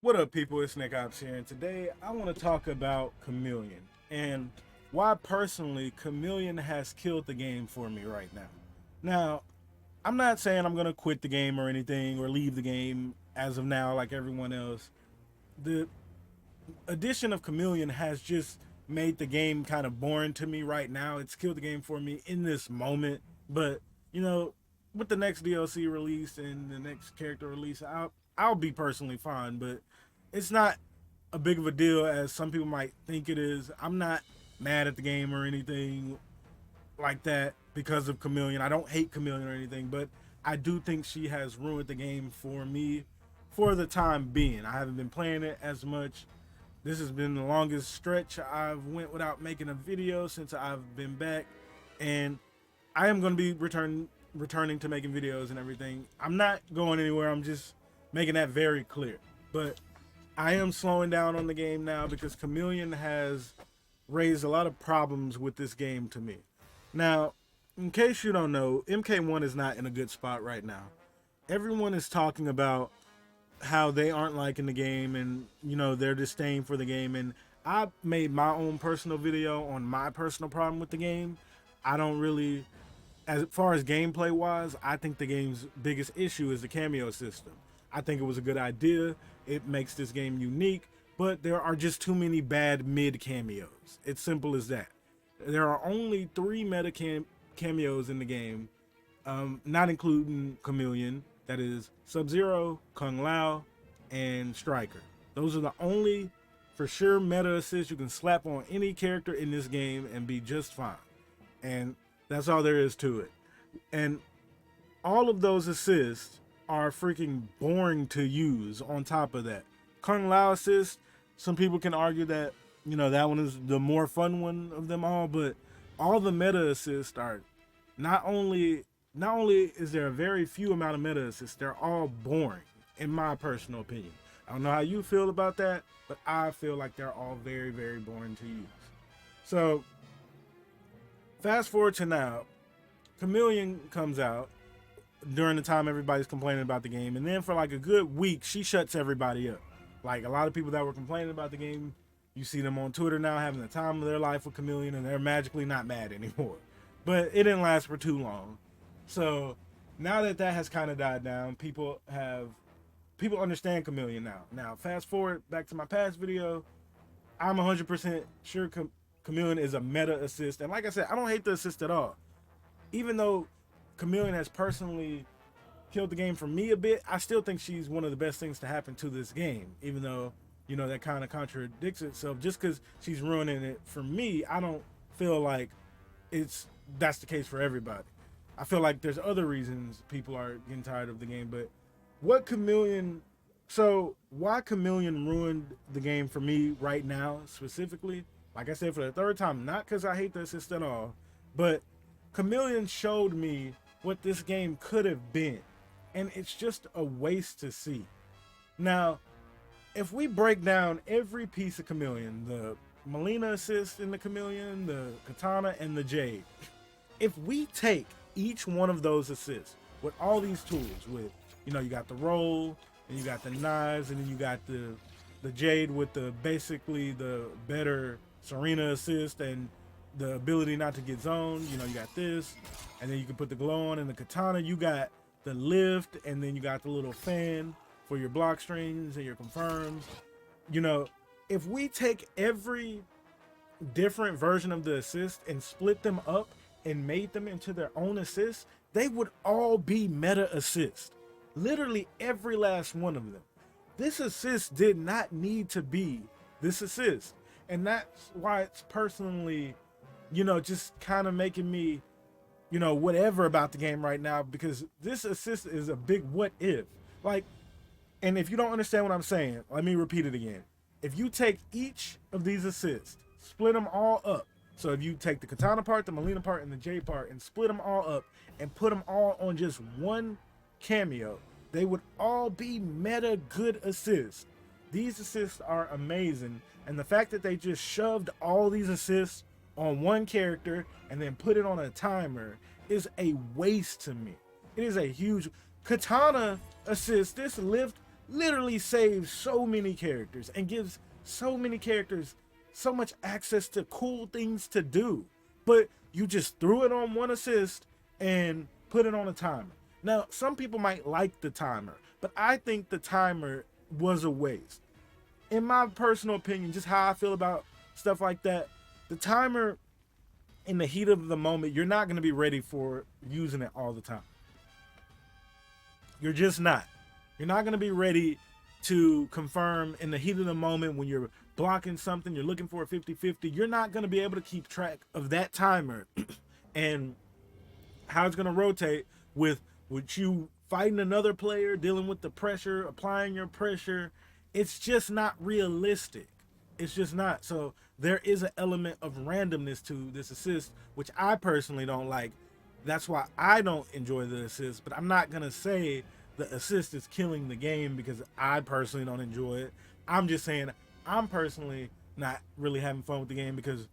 What up, people? It's Nickopz here, and today I want to talk about Chameleon and why personally Chameleon has killed the game for me right now. Now, I'm not saying I'm going to quit the game or anything or leave the game as of now like everyone else. The addition of Chameleon has just made the game kind of boring to me right now. It's killed the game for me in this moment, but you know, with the next DLC release and the next character release, I'll be personally fine, but it's not a big of a deal as some people might think it is. I'm not mad at the game or anything like that because of Chameleon. I don't hate Chameleon or anything, but I do think she has ruined the game for me for the time being. I haven't been playing it as much. This has been the longest stretch I've went without making a video since I've been back, and I am going to be returning to making videos and everything. I'm not going anywhere. I'm just making that very clear. But I am slowing down on the game now because Chameleon has raised a lot of problems with this game to me. Now, in case you don't know, MK1 is not in a good spot right now. Everyone is talking about how they aren't liking the game and, their disdain for the game. And I made my own personal video on my personal problem with the game. I don't really, as far as gameplay wise, I think the game's biggest issue is the cameo system. I think it was a good idea. It makes this game unique, but there are just too many bad mid cameos. It's simple as that. There are only three meta cameos in the game, not including Chameleon. That is Sub-Zero, Kung Lao, and Striker. Those are the only for sure meta assists you can slap on any character in this game and be just fine. And that's all there is to it. And all of those assists are freaking boring to use on top of that. Kung Lao assist, some people can argue that, that one is the more fun one of them all, but all the meta assists are not only is there a very few amount of meta assists, they're all boring, in my personal opinion. I don't know how you feel about that, but I feel like they're all very, very boring to use. So, fast forward to now, Chameleon comes out during the time everybody's complaining about the game, and then for like a good week, she shuts everybody up. Like a lot of people that were complaining about the game, you see them on Twitter now having the time of their life with Chameleon, and they're magically not mad anymore. But it didn't last for too long. So now that has kind of died down, people understand Chameleon now. Now, fast forward back to my past video, I'm 100% sure Chameleon is a meta assist. And like I said, I don't hate the assist at all. Even though Chameleon has personally killed the game for me a bit, I still think she's one of the best things to happen to this game. Even though, that kind of contradicts itself. Just because she's ruining it for me, I don't feel like that's the case for everybody. I feel like there's other reasons people are getting tired of the game, but why Chameleon ruined the game for me right now specifically, like I said for the third time, not because I hate the assist at all, but Chameleon showed me what this game could have been, and it's just a waste to see. Now, if we break down every piece of Chameleon, the Melina assist in the Chameleon, the Katana, and the Jade, if we take each one of those assists with all these tools, with you got the roll, and you got the knives, and then you got the Jade with basically the better Serena assist and the ability not to get zoned. You got this, and then you can put the glow on, and the Katana, you got the lift, and then you got the little fan for your block strings and your confirms. If we take every different version of the assist and split them up and made them into their own assists, they would all be meta assists. Literally every last one of them. This assist did not need to be this assist. And that's why it's personally, just kind of making me, whatever about the game right now, because this assist is a big what if. Like, and if you don't understand what I'm saying, let me repeat it again. If you take each of these assists, split them all up. So if you take the Katana part, the Melina part, and the J part, and split them all up and put them all on just one cameo, they would all be meta good assists. These assists are amazing, and the fact that they just shoved all these assists on one character and then put it on a timer is a waste to me. It is a huge Katana assist. This lift literally saves so many characters and gives so many characters so much access to cool things to do. But you just threw it on one assist and put it on a timer. Now, some people might like the timer, but I think the timer was a waste. In my personal opinion, just how I feel about stuff like that, the timer in the heat of the moment, you're not going to be ready for using it all the time. You're just not. You're not going to be ready to confirm in the heat of the moment when you're blocking something, you're looking for a 50-50. You're not going to be able to keep track of that timer and how it's going to rotate with you fighting another player, dealing with the pressure, applying your pressure. It's just not realistic. It's just not. So there is an element of randomness to this assist, which I personally don't like. That's why I don't enjoy the assist, but I'm not going to say the assist is killing the game because I personally don't enjoy it. I'm just saying I'm personally not really having fun with the game because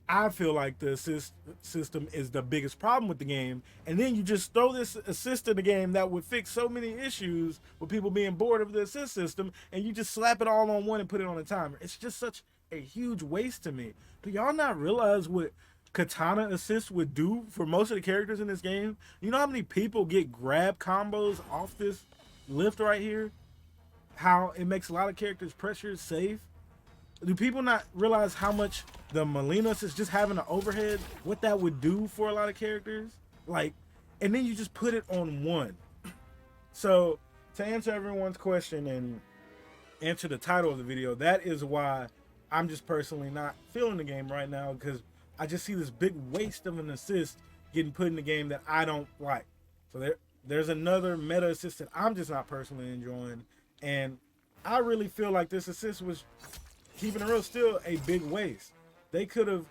I feel like the assist system is the biggest problem with the game. And then you just throw this assist in the game that would fix so many issues with people being bored of the assist system, and you just slap it all on one and put it on a timer. It's just such a huge waste to me. Do y'all not realize what Katana assist would do for most of the characters in this game? You know how many people get grab combos off this lift right here? How it makes a lot of characters pressure safe? Do people not realize how much the Molinos is just having an overhead, what that would do for a lot of characters? Like, and then you just put it on one. So to answer everyone's question and answer the title of the video, that is why I'm just personally not feeling the game right now, because I just see this big waste of an assist getting put in the game that I don't like. So there's another meta assist that I'm just not personally enjoying, and I really feel like this assist was, keeping it real, still a big waste. They could have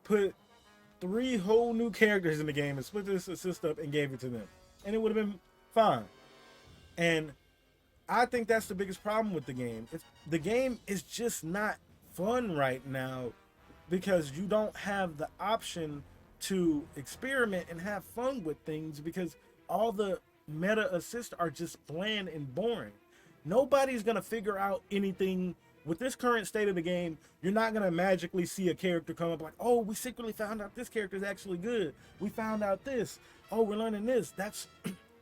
put 3 whole new characters in the game and split this assist up and gave it to them, and it would have been fine. And I think that's the biggest problem with the game. The game is just not fun right now because you don't have the option to experiment and have fun with things because all the meta assists are just bland and boring. Nobody's gonna figure out anything. With this current state of the game, you're not going to magically see a character come up like, oh, we secretly found out this character is actually good. We found out this. Oh, we're learning this. That's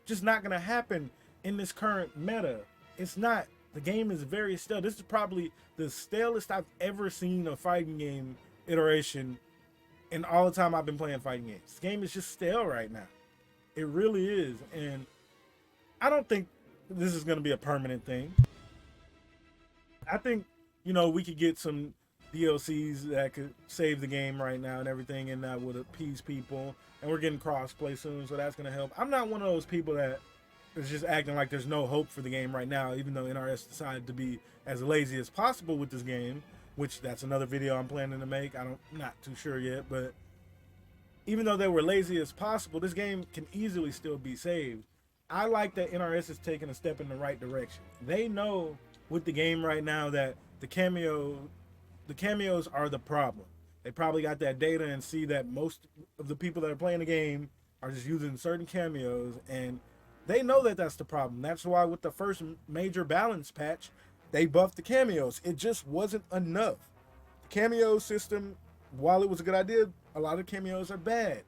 just not going to happen in this current meta. It's not. The game is very stale. This is probably the stalest I've ever seen a fighting game iteration in all the time I've been playing fighting games. This game is just stale right now. It really is. And I don't think this is going to be a permanent thing. I think, you know, we could get some DLCs that could save the game right now and everything, and that would appease people. And we're getting cross-play soon, so that's going to help. I'm not one of those people that is just acting like there's no hope for the game right now, even though NRS decided to be as lazy as possible with this game, which that's another video I'm planning to make. I'm not too sure yet, but even though they were lazy as possible, this game can easily still be saved. I like that NRS is taking a step in the right direction. They know with the game right now that the cameos are the problem. They probably got that data and see that most of the people that are playing the game are just using certain cameos, and they know that that's the problem. That's why with the first major balance patch, they buffed the cameos. It just wasn't enough. The cameo system, while it was a good idea, a lot of cameos are bad.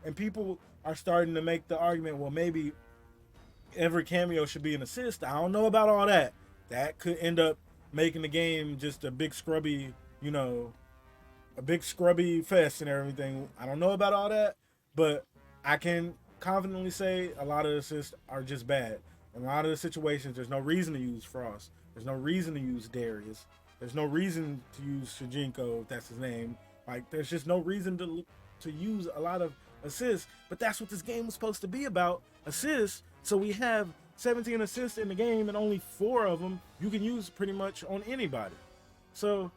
And people are starting to make the argument, well, maybe every cameo should be an assist. I don't know about all that. That could end up making the game just a big scrubby, you know, a big scrubby fest and everything. I don't know about all that, but I can confidently say a lot of assists are just bad. In a lot of the situations, there's no reason to use Frost. There's no reason to use Darius. There's no reason to use Shujinko, if that's his name. Like, there's just no reason to use a lot of assists. But that's what this game was supposed to be about, assists. So we have 17 assists in the game, and only 4 of them you can use pretty much on anybody. So,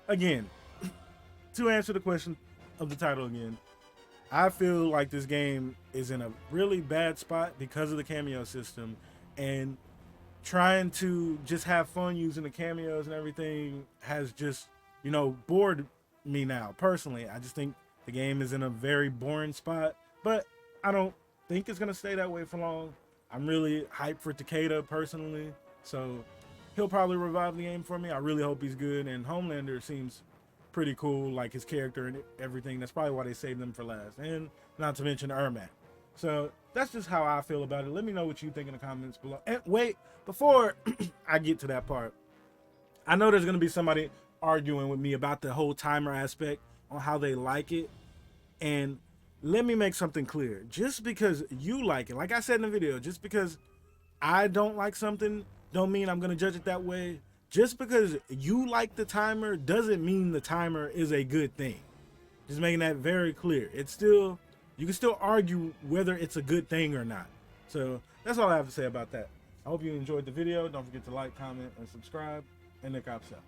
again, to answer the question of the title again, I feel like this game is in a really bad spot because of the cameo system, and trying to just have fun using the cameos and everything has just, you know, bored me now. Personally, I just think the game is in a very boring spot, but I don't think it's going to stay that way for long. I'm really hyped for Takeda personally, so he'll probably revive the game for me. I really hope he's good. And Homelander seems pretty cool, like his character and everything. That's probably why they saved them for last. And not to mention Ermac. So that's just how I feel about it. Let me know what you think in the comments below. And wait, before I get to that part, I know there's gonna be somebody arguing with me about the whole timer aspect on how they like it. And let me make something clear. Just because you like it, like I said in the video, just because I don't like something, don't mean I'm gonna judge it that way. Just because you like the timer doesn't mean the timer is a good thing. Just making that very clear. It's still, you can still argue whether it's a good thing or not. So that's all I have to say about that. I hope you enjoyed the video. Don't forget to like, comment, and subscribe. And Nickopz out.